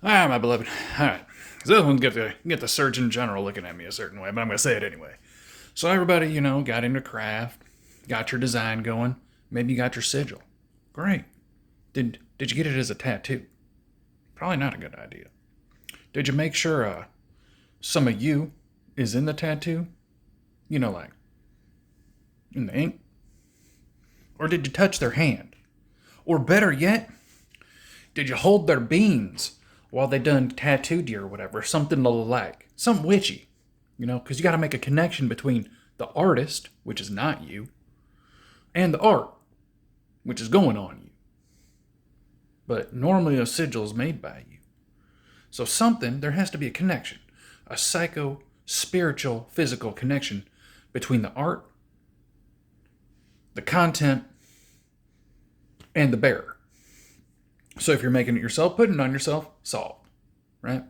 All right, my beloved. All right. So this one's get the Surgeon General looking at me a certain way, but I'm going to say it anyway. So everybody, got into craft, got your design going. Maybe you got your sigil. Great. Did you get it as a tattoo? Probably not a good idea. Did you make sure some of you is in the tattoo? Like in the ink? Or did you touch their hand? Or better yet, did you hold their beans while they done tattooed you or whatever? Something to like. Something witchy. Because you got to make a connection between the artist, which is not you, and the art, which is going on you. But normally a sigil is made by you. So there has to be a connection. A psycho, spiritual, physical connection between the art, the content, and the bearer. So if you're making it yourself, putting it on yourself, solved, right?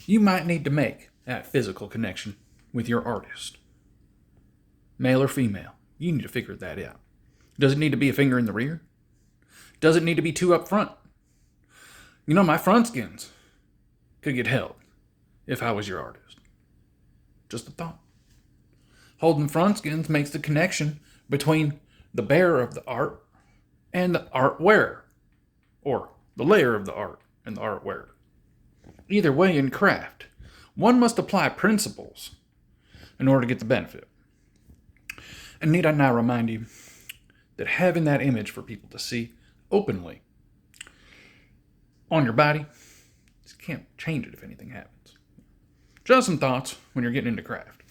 You might need to make that physical connection with your artist. Male or female, you need to figure that out. Does it need to be a finger in the rear? Does it need to be two up front? My front skins could get held if I was your artist. Just a thought. Holding front skins makes the connection between the bearer of the art and the art wearer, or the layer of the art and the art wearer. Either way, in craft, one must apply principles in order to get the benefit. And need I now remind you that having that image for people to see openly on your body, you can't change it if anything happens. Just some thoughts when you're getting into craft.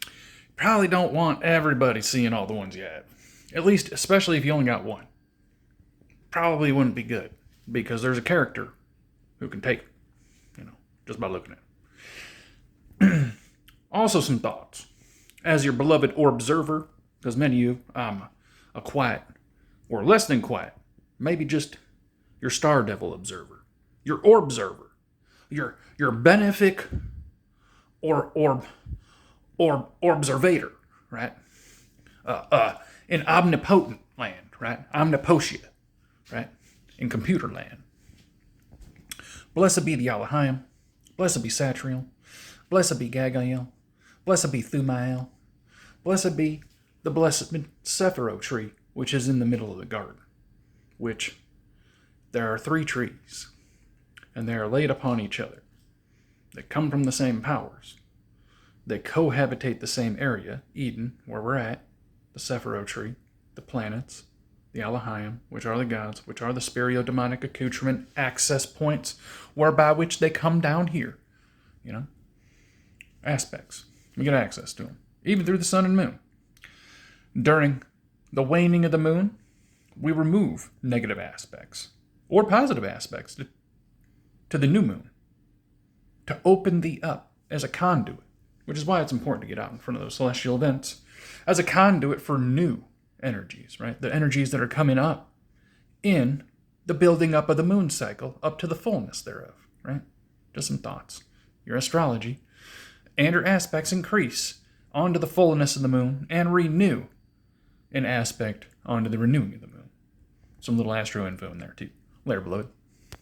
You probably don't want everybody seeing all the ones you have. At least, especially if you only got one. Probably wouldn't be good, because there's a character who can take it, just by looking at it. Also some thoughts. As your beloved observer, because many of you, a quiet, or less than quiet, maybe just your star devil observer, your orbserver, your benefic or observator, right? In omnipotent land, right? Omnipotia, right? In computer land. Blessed be the Elohim. Blessed be Satriel. Blessed be Gagael. Blessed be Thumael. Blessed be the blessed Sephiro tree, which is in the middle of the garden. Which there are 3 trees, and they are laid upon each other. They come from the same powers. They cohabitate the same area, Eden, where we're at, the Sephiro tree, the planets, the Elohim, which are the gods, which are the spirio-demonic accoutrement access points, whereby which they come down here. Aspects. We get access to them, even through the sun and moon. During the waning of the moon, we remove negative aspects or positive aspects to the new moon to open thee up as a conduit, which is why it's important to get out in front of those celestial events as a conduit for new energies, right? The energies that are coming up in the building up of the moon cycle up to the fullness thereof, right? Just some thoughts. Your astrology and your aspects increase onto the fullness of the moon and renew an aspect onto the renewing of the moon. Some little astro info in there too. Later, beloved.